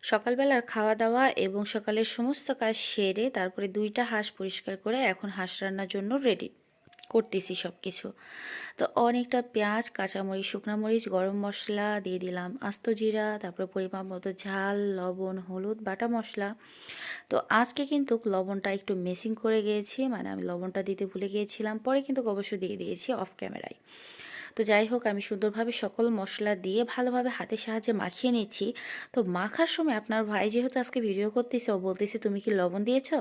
সকালবেলার খাওয়া-দাওয়া এবং সকালের সমস্ত কাজ সেরে তারপরে ২ টা হাঁস পরিষ্কার করে এখন হাঁস রান্নার জন্য রেডি করতেছি সবকিছু। তো অনেকটা পেঁয়াজ, কাঁচামরিচ, শুকনা মরিচ, গরম মসলা দিয়ে দিলাম, আস্ত জিরা, তারপরে পরিমাপ মতো ঝাল, লবণ, হলুদ, বাটা মসলা। তো আজকে কিন্তু লবণটা একটু মিসিং করে গিয়েছি, মানে আমি লবণটা দিতে ভুলে গিয়েছিলাম। পরে কিন্তু অবশ্য দিয়ে দিয়েছি অফ ক্যামেরায়। তো যাই হোক আমি সুন্দরভাবে সকল মসলা দিয়ে ভালোভাবে হাতের সাহায্যে মাখিয়ে নিচ্ছি। তো মাখার সময় আপনার ভাই যেহেতু আজকে ভিডিও করতেছে, ও বলতেছে, "তুমি কি লবণ দিয়েছো?"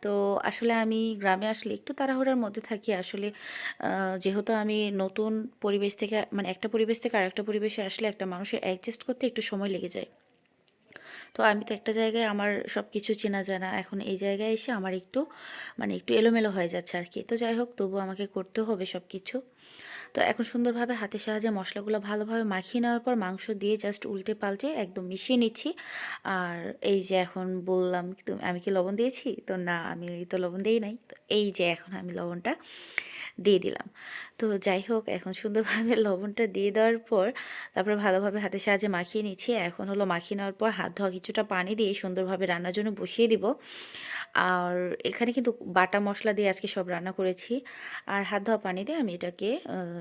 তো আসলে আমি গ্রামে আসলে একটু তাড়াহুড়ার মধ্যে থাকি আসলে। যেহেতু আমি নতুন পরিবেশ থেকে, মানে একটা পরিবেশ থেকে আরেকটা পরিবেশে আসলে একটা মানুষের অ্যাডজাস্ট করতে একটু সময় লেগে যায়। তো আমি তো একটা জায়গায় আমার সবকিছু চেনা জানা। এখন এই জায়গায় এসে আমার একটু, মানে একটু এলোমেলো হয়ে যাচ্ছে আরকি। তো যাই হোক তবুও আমাকে করতে হবে সবকিছু। তো এখন সুন্দরভাবে হাতের সাহায্যে মশলাগুলো ভালোভাবে মাখিয়ে নেওয়ার পর মাংস দিয়ে জাস্ট উল্টে পাল্টে একদম মিশিয়ে নিচ্ছি। আর এই যে এখন বললাম, আমি কি লবণ দিয়েছি? তো না, আমি তো লবণ দেই নাই। তো এই যে এখন আমি লবণটা দিয়ে দিলাম। তো যাই হোক এখন সুন্দরভাবে লবণটা দিয়ে দেওয়ার পর তারপরে ভালোভাবে হাতের সাহায্যে মাখিয়ে নিচ্ছি। এখন হলো মাখিয়ে নেওয়ার পর হাত ধোয়া কিছুটা পানি দিয়ে সুন্দরভাবে রান্নার জন্য বসিয়ে দিব। আর এখানে কিন্তু বাটা মসলা দিয়ে আজকে সব রান্না করেছি। আর হাত ধোয়া পানি দিয়ে আমি এটাকে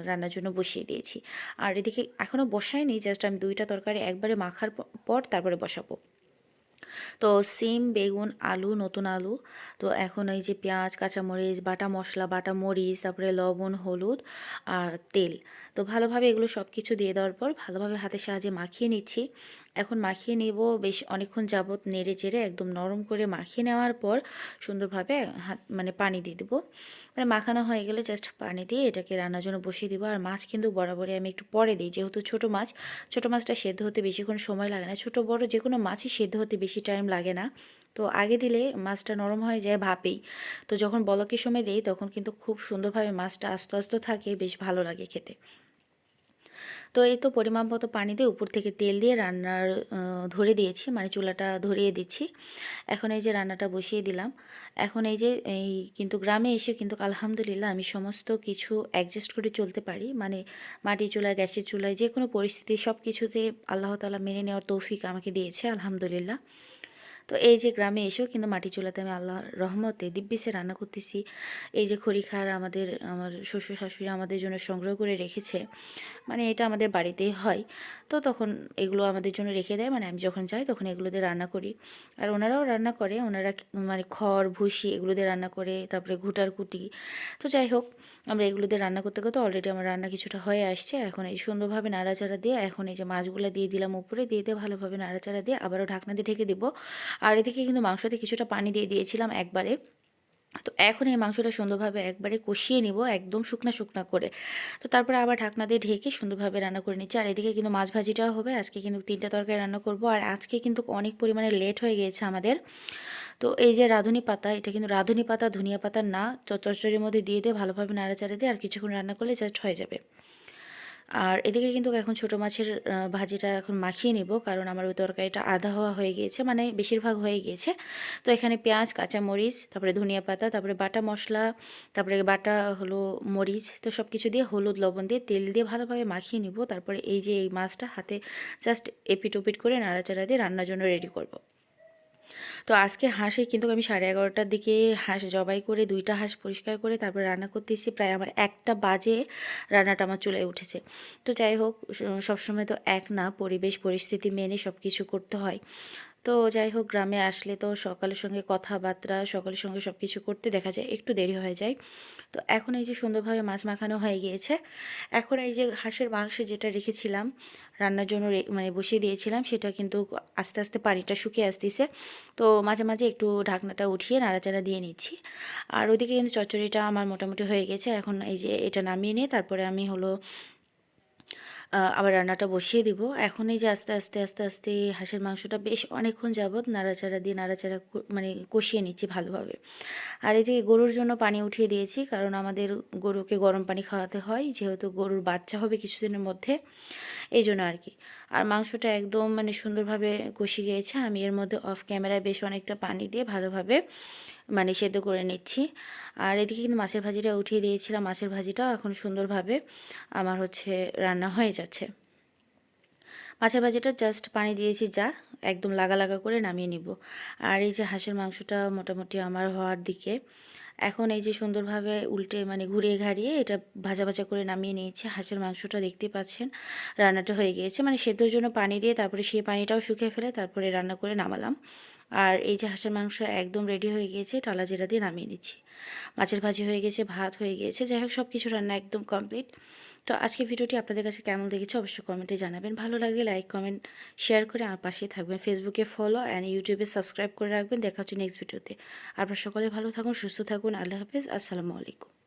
রান্নার জন্য বসিয়ে দিয়েছি। আর এদিকে এখনও বসাইনি, জাস্ট আমি ২ টা তরকারি একবারে মাখার পর তারপরে বসাবো। তো সিম, বেগুন, আলু, নতুন আলু। তো এখন এই যে পেঁয়াজ, কাঁচামরিচ, বাটা মসলা, বাটা মরিচ, তারপরে লবণ, হলুদ আর তেল। তো ভালোভাবে এগুলো সবকিছু দিয়ে দেওয়ার পর ভালোভাবে হাতের সাহায্যে মাখিয়ে নিচ্ছি। এখন মাখিয়ে নিব বেশ অনেকক্ষণ যাবত, নেড়ে চেড়ে একদম নরম করে মাখিয়ে নেওয়ার পর সুন্দরভাবে মানে পানি দিয়ে দিব। মানে মাখানো হয়ে গেলে জাস্ট পানি দিয়ে এটাকে রান্নার জন্য বসিয়ে দিব। আর মাছ কিন্তু বরাবরই আমি একটু পরে দিই, যেহেতু ছোট মাছ। ছোট মাছটা সেদ্ধ হতে বেশিক্ষণ সময় লাগে না। ছোট বড় যেকোনো মাছই সেদ্ধ হতে বেশি টাইম লাগে না। তো আগে দিলে মাছটা নরম হয়ে যায় ভাপেই। তো যখন বলকের সময় দেই তখন কিন্তু খুব সুন্দরভাবে মাছটা আস্ত আস্ত থাকে, বেশ ভালো লাগে খেতে। তো এই তো পরিমাণ মতো পানি দিয়ে উপর থেকে তেল দিয়ে রান্নার ধরে দিয়েছি, মানে চুলাটা ধরিয়ে দিচ্ছি। এখন এই যে রান্নাটা বসিয়ে দিলাম। এখন এই যে কিন্তু গ্রামে এসে কিন্তু আলহামদুলিল্লাহ আমি সমস্ত কিছু অ্যাডজাস্ট করে চলতে পারি। মানে মাটির চুলায়, গ্যাসের চুলায় যেকোনো পরিস্থিতি সব কিছুতে আল্লাহ তাআলা মেনে নেওয়ার তৌফিক আমাকে দিয়েছে আলহামদুলিল্লাহ। তো এই যে গ্রামে এসেও কিন্তু মাটির চুলাতে আমি আল্লাহর রহমতে দিব্যিসে রান্না করতেছি। এই যে খড়িখার আমার শ্বশুর শাশুড়ি আমাদের জন্য সংগ্রহ করে রেখেছে। মানে এটা আমাদের বাড়িতেই হয়। তো তখন এগুলো আমাদের জন্য রেখে দেয়। মানে আমি যখন যাই তখন এগুলো দিয়ে রান্না করি। আর ওনারাও রান্না করে। ওনারা মানে খড়, ভুসি এগুলো দিয়ে রান্না করে, তারপরে ঘুটার কুটি। তো যাই হোক আমরা এগুলো দিয়ে রান্না করতে, করতে অলরেডি আমার রান্না কিছুটা হয়ে আসছে। এখন এই সুন্দরভাবে নাড়াচাড়া দিয়ে এখন এই যে মাছগুলো দিয়ে দিলাম উপরে, দিয়ে ভালোভাবে নাড়াচাড়া দিয়ে আবারও ঢাকনা দিয়ে ঢেকে দিব। আর এদিকে কিন্তু মাংসতে কিছুটা পানি দিয়ে দিয়েছিলাম একবারে। তো এখন এই মাংসটা সুন্দরভাবে একবারে কষিয়ে নিব একদম শুকনা শুকনা করে। তো তারপরে আবার ঢাকনা দিয়ে ঢেকে সুন্দরভাবে রান্না করে নিচ্ছি। আর এদিকে কিন্তু মাছ ভাজিটাও হবে। আজকে কিন্তু ৩ টা তরকারি রান্না করব। আর আজকে কিন্তু অনেক পরিমাণে লেট হয়ে গিয়েছে আমাদের। তো এই যে রাঁধুনি পাতা, এটা কিন্তু রাঁধুনি পাতা, ধনিয়া পাতা না। চচ্চড়ির মধ্যে দিয়ে ভালোভাবে নাড়াচাড়া দিয়ে আর কিছুক্ষণ রান্না করলে জাস্ট হয়ে যাবে। আর এদিকে কিন্তু এখন ছোট মাছের ভাজিটা এখন মাখিয়ে নিব, কারণ আমার ওই তরকারিটা আধা হওয়া হয়ে গিয়েছে, মানে বেশিরভাগ হয়ে গিয়েছে। তো এখানে পেঁয়াজ, কাঁচামরিচ, তারপরে ধনিয়া পাতা, তারপরে বাটা মশলা, তারপরে বাটা হলো মরিচ, তো সব কিছু দিয়ে হলুদ লবণ দিয়ে তেল দিয়ে ভালোভাবে মাখিয়ে নিব। তারপরে এই যে এই মাছটা হাতে জাস্ট এপিট ওপিট করে নাড়াচাড়া দিয়ে রান্নার জন্য রেডি করব। তো আজকে হাঁসে কিন্তু আমি 11:30টার দিকে হাঁস জবাই করে ২ টা হাঁস পরিষ্কার করে তারপরে রান্না করতেছি। প্রায় আমার ১টা বাজে রান্নাটা আমার চুলায় উঠেছে। তো যাই হোক সবসময় তো এক না, পরিবেশ পরিস্থিতি মেনে সব কিছু করতে হয়। তো যাই হোক গ্রামে আসলে তো সকালের সঙ্গে কথাবার্তা, সকালের সঙ্গে সব কিছু করতে দেখা যায় একটু দেরি হয়ে যায়। তো এখন এই যে সুন্দরভাবে মাছ মাখানো হয়ে গিয়েছে। এখন এই যে হাঁসের মাংস যেটা রেখেছিলাম রান্নার জন্য মানে বসিয়ে দিয়েছিলাম, সেটা কিন্তু আস্তে আস্তে পানিটা শুকিয়ে আসতেছে। তো মাঝে মাঝে একটু ঢাকনাটা উঠিয়ে নাড়াচাড়া দিয়ে নিচ্ছি। আর ওইদিকে কিন্তু চচ্চড়িটা আমার মোটামুটি হয়ে গেছে। এখন এই যে এটা নামিয়ে নিয়ে তারপরে আমি হলো আবার রান্নাটা বসিয়ে দিব। এখন এই যে আস্তে আস্তে হাঁসের মাংসটা বেশ অনেকক্ষণ যাবত নাড়াচাড়া দিয়ে মানে কষিয়ে নিচ্ছি ভালোভাবে। আর এদিকে গরুর জন্য পানি উঠিয়ে দিয়েছি, কারণ আমাদের গরুকে গরম পানি খাওয়াতে হয়, যেহেতু গরুর বাচ্চা হবে কিছুদিনের মধ্যে, এই জন্য আর কি। আর মাংসটা একদম মানে সুন্দরভাবে কষে গিয়েছে। আমি এর মধ্যে অফ ক্যামেরায় বেশ অনেকটা পানি দিয়ে ভালোভাবে মানে সেদ্ধ করে নিচ্ছি। আর এদিকে কিন্তু মাছের ভাজিটা উঠিয়ে দিয়েছিলাম। মাছের ভাজিটাও এখন সুন্দরভাবে আমার হচ্ছে রান্না হয়ে যাচ্ছে। মাছের ভাজিটা জাস্ট পানি দিয়েছি যা, একদম লাগা লাগা করে নামিয়ে নিব। আর এই যে হাঁসের মাংসটা মোটামুটি আমার হওয়ার দিকে। এখন এই যে সুন্দরভাবে উল্টে মানে ঘুরিয়ে ঘাড়িয়ে এটা ভাজা ভাজা করে নামিয়ে নিয়েছি। হাঁসের মাংসটা দেখতেই পাচ্ছেন রান্নাটা হয়ে গিয়েছে, মানে সেদ্ধর জন্য পানি দিয়ে তারপরে সেই পানিটাও শুকিয়ে ফেলে তারপরে রান্না করে নামালাম। আর এই যে হাঁসের মাংস একদম রেডি হয়ে গিয়েছে, টালা জিরা দিয়ে নামিয়ে নিচ্ছি। মাছের ভাজি হয়ে গেছে, ভাত হয়ে গিয়েছে, যাই হোক সব কিছু রান্না একদম কমপ্লিট। তো আজকে ভিডিওটি আপনাদের কাছে কেমন লেগেছে অবশ্যই কমেন্টে জানাবেন। ভালো লাগলে লাইক কমেন্ট শেয়ার করে আমার পাশেই থাকবেন। ফেসবুকে ফলো অ্যান্ড ইউটিউবে সাবস্ক্রাইব করে রাখবেন। দেখা হচ্ছে নেক্সট ভিডিওতে। আপনারা সকলে ভালো থাকুন, সুস্থ থাকুন। আল্লাহ হাফেজ, আসসালামু আলাইকুম।